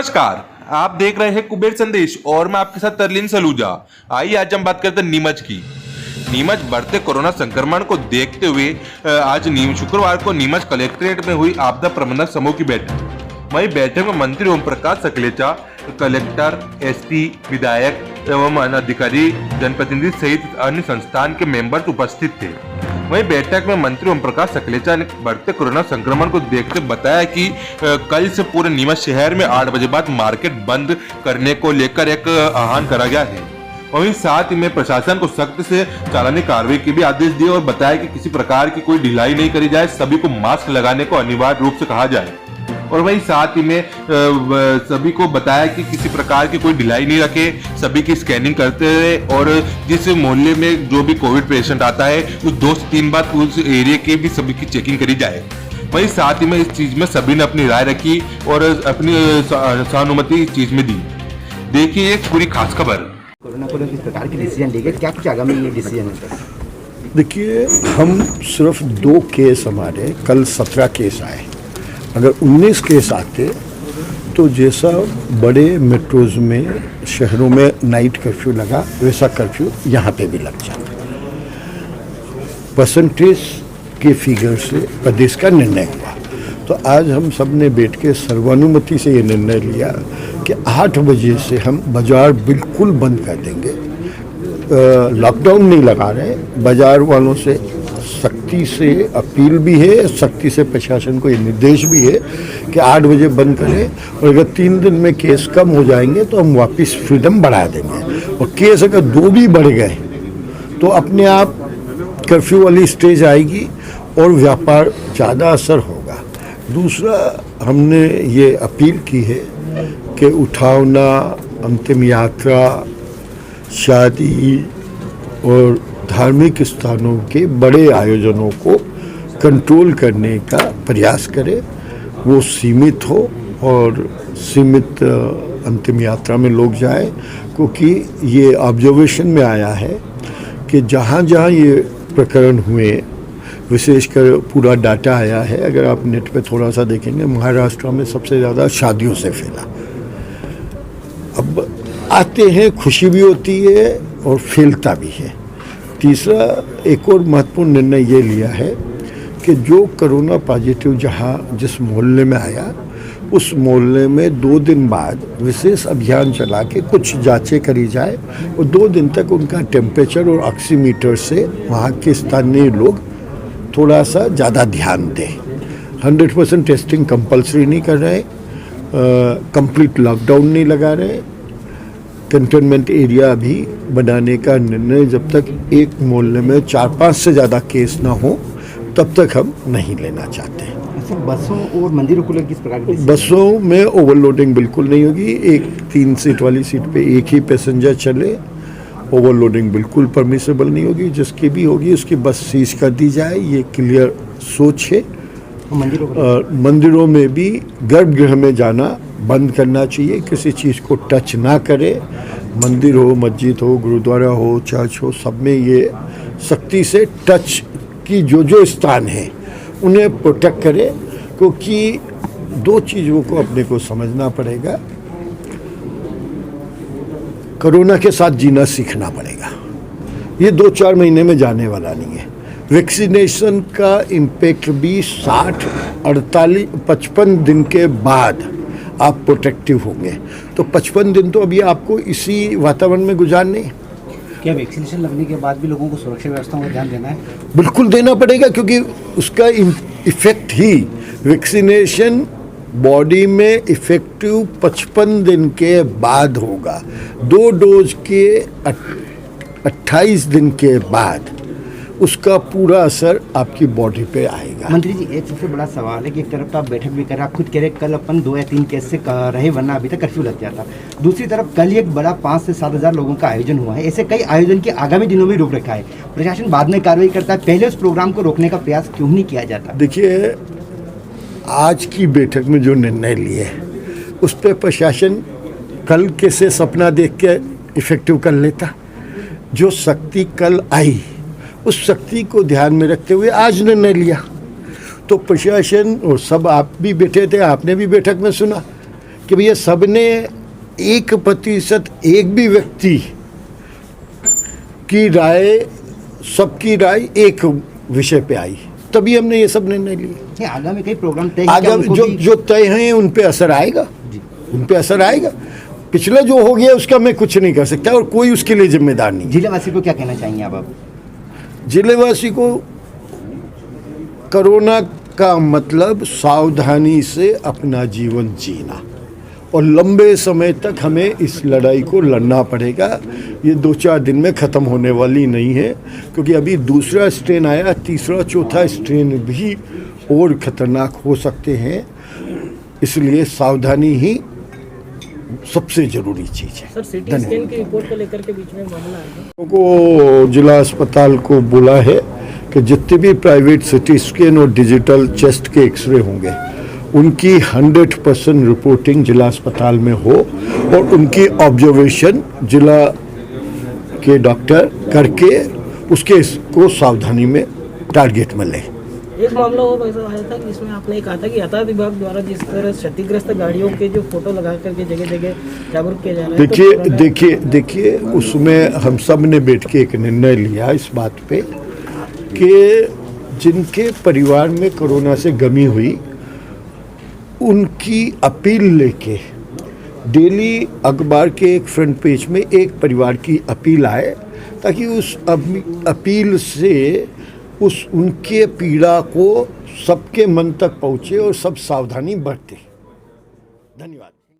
नमस्कार, आप देख रहे हैं कुबेर संदेश और मैं आपके साथ तरलीन सलूजा। आइए आज हम बात करते हैं नीमच की। नीमच बढ़ते कोरोना संक्रमण को देखते हुए आज शुक्रवार को नीमच कलेक्ट्रेट में हुई आपदा प्रबंधन समूह की बैठक। वहीं बैठक में मंत्री ओम प्रकाश सकलेचा, कलेक्टर, एसपी, विधायक एवं अधिकारी, जनप्रतिनिधि सहित अन्य संस्थान के मेंबर्स उपस्थित थे। वहीं बैठक में मंत्री ओम प्रकाश सकलेचा ने बढ़ते कोरोना संक्रमण को देखते बताया कि कल से पूरे नीमच शहर में 8 बजे बाद मार्केट बंद करने को लेकर एक आह्वान करा गया है। वहीं साथ ही में प्रशासन को सख्त से चालानी कार्रवाई के भी आदेश दिए और बताया कि किसी प्रकार की कोई ढिलाई नहीं करी जाए, सभी को मास्क लगाने को अनिवार्य रूप से कहा जाए। और वहीं साथ ही में सभी को बताया कि किसी प्रकार की कोई ढिलाई नहीं रखे, सभी की स्कैनिंग करते रहे और जिस मोहल्ले में जो भी कोविड पेशेंट आता है उस 2 से 3 बार उस एरिया के भी सभी की चेकिंग करी जाए। वहीं साथ ही में इस चीज में सभी ने अपनी राय रखी और अपनी सहानुभूति इस चीज में दी। देखिए एक पूरी खास खबर। कोरोना को किस प्रकार के डिसीजन लिए गए, क्या कुछ आगामी ये डिसीजन है? देखिए, हम सिर्फ 2 केस हमारे कल 17 केस आए। अगर 19 केस आते तो जैसा बड़े मेट्रोज में शहरों में नाइट कर्फ्यू लगा वैसा कर्फ्यू यहाँ पे भी लग जाता। परसेंटेज के फिगर से प्रदेश का निर्णय हुआ, तो आज हम सब ने बैठ के सर्वानुमति से ये निर्णय लिया कि 8 बजे से हम बाजार बिल्कुल बंद कर देंगे। लॉकडाउन नहीं लगा रहे, बाजार वालों से सख्ती से अपील भी है, सख्ती से प्रशासन को ये निर्देश भी है कि 8 बजे बंद करें और अगर 3 दिन में केस कम हो जाएंगे तो हम वापस फ्रीडम बढ़ा देंगे। और केस अगर 2 भी बढ़ गए तो अपने आप कर्फ्यू वाली स्टेज आएगी और व्यापार ज़्यादा असर होगा। दूसरा, हमने ये अपील की है कि उठावना, अंतिम यात्रा, शादी और धार्मिक स्थानों के बड़े आयोजनों को कंट्रोल करने का प्रयास करें, वो सीमित हो और सीमित अंतिम यात्रा में लोग जाएं, क्योंकि ये ऑब्जर्वेशन में आया है कि जहाँ जहाँ ये प्रकरण हुए, विशेषकर पूरा डाटा आया है, अगर आप नेट पे थोड़ा सा देखेंगे, महाराष्ट्र में सबसे ज़्यादा शादियों से फैला। अब आते हैं, खुशी भी होती है और फैलता भी है। तीसरा, एक और महत्वपूर्ण निर्णय ये लिया है कि जो कोरोना पॉजिटिव जहाँ जिस मोहल्ले में आया, उस मोहल्ले में 2 दिन बाद विशेष अभियान चला के कुछ जांचें करी जाए और 2 दिन तक उनका टेम्परेचर और ऑक्सीमीटर से वहाँ के स्थानीय लोग थोड़ा सा ज़्यादा ध्यान दें। 100% टेस्टिंग कंपल्सरी नहीं कर रहे, कंप्लीट लॉकडाउन नहीं लगा रहे, कंटेनमेंट एरिया भी बनाने का निर्णय जब तक एक मोहल्ले में 4-5 से ज़्यादा केस ना हो तब तक हम नहीं लेना चाहते। अच्छा, बसों और मंदिरों को लेकर किस प्रकार की? बसों में ओवरलोडिंग बिल्कुल नहीं होगी। एक 3 सीट वाली सीट पे एक ही पैसेंजर चले, ओवरलोडिंग बिल्कुल परमिसेबल नहीं होगी। जिसकी भी होगी उसकी बस सीज कर दी जाए, ये क्लियर सोच है। मंदिरों में भी गर्भगृह में जाना बंद करना चाहिए, किसी चीज़ को टच ना करे। मंदिर हो, मस्जिद हो, गुरुद्वारा हो, चर्च हो, सब में ये सख्ती से टच की जो स्थान है उन्हें प्रोटेक्ट करें, क्योंकि 2 चीज़ों को अपने को समझना पड़ेगा। कोरोना के साथ जीना सीखना पड़ेगा, ये 2-4 महीने में जाने वाला नहीं है। वैक्सीनेशन का इम्पैक्ट भी 60, 48, 55 दिन के बाद आप प्रोटेक्टिव होंगे। तो 55 दिन तो अभी आपको इसी वातावरण में गुजारने हैं। क्या वैक्सीनेशन लगने के बाद भी लोगों को सुरक्षा व्यवस्थाओं का ध्यान देना है? बिल्कुल देना पड़ेगा, क्योंकि उसका इफेक्ट ही वैक्सीनेशन बॉडी में इफेक्टिव 55 दिन के बाद होगा। 2 डोज के 28 दिन के बाद उसका पूरा असर आपकी बॉडी पे आएगा। मंत्री जी, एक सबसे बड़ा सवाल है कि एक तरफ तो आप बैठक भी कर रहे, आप खुद कह रहे कल अपन 2 या 3 केस से रहे, वरना अभी तक कर्फ्यू लग जाता। दूसरी तरफ कल एक बड़ा 5 से 7 हज़ार लोगों का आयोजन हुआ है। ऐसे कई आयोजन के आगामी दिनों में रोक रखा है, प्रशासन बाद में कार्रवाई करता है, पहले उस प्रोग्राम को रोकने का प्रयास क्यों नहीं किया जाता? देखिए, आज की बैठक में जो निर्णय लिए उस पर प्रशासन कल कैसे सपना देख के इफेक्टिव कर लेता। जो शक्ति कल आई उस शक्ति को ध्यान में रखते हुए आज निर्णय लिया। तो प्रशासन और सब, आप भी बैठे थे, आपने भी बैठक में सुना कि भैया सबने 1% एक भी व्यक्ति की राय, सबकी राय एक विषय पे आई, तभी हमने ये सब निर्णय लिए। नहीं, आगामी कई प्रोग्राम तय हैं, क्या आगे उनको जो भी- जो तय हैं उन पे असर आएगा, उन पे असर आएगा। पिछला जो हो गया उसका मैं कुछ नहीं कर सकता और कोई उसके लिए जिम्मेदार नहीं। जिलेवासी को क्या कहना चाहेंगे आप? जिलेवासी को कोरोना का मतलब सावधानी से अपना जीवन जीना, और लंबे समय तक हमें इस लड़ाई को लड़ना पड़ेगा। ये 2-4 दिन में ख़त्म होने वाली नहीं है, क्योंकि अभी दूसरा स्ट्रेन आया, तीसरा चौथा स्ट्रेन भी और ख़तरनाक हो सकते हैं। इसलिए सावधानी ही सबसे ज़रूरी चीज़ है। सर, सिटी स्कैन की रिपोर्ट को लेकर के बीच में मामला आया को जिला अस्पताल को बोला है कि जितने भी प्राइवेट सिटी स्कैन और डिजिटल चेस्ट के एक्सरे होंगे उनकी 100% रिपोर्टिंग जिला अस्पताल में हो और उनकी ऑब्जर्वेशन जिला के डॉक्टर करके उसके इसको सावधानी में टारगेट में ले। एक मामला और ऐसा आया था कि इसमें आपने कहा था कि यातायात विभाग द्वारा जिस तरह क्षतिग्रस्त गाड़ियों के जो फोटो लगा करके जगह जगह जागरूक किया जा रहा है, देखिए उसमें हम सब ने बैठ के एक निर्णय लिया इस बात पे कि जिनके परिवार में कोरोना से गमी हुई उनकी अपील लेके डेली अखबार के एक फ्रंट पेज में एक परिवार की अपील आए, ताकि उस अपील से उनके पीड़ा को सबके मन तक पहुँचे और सब सावधानी बरतें। धन्यवाद।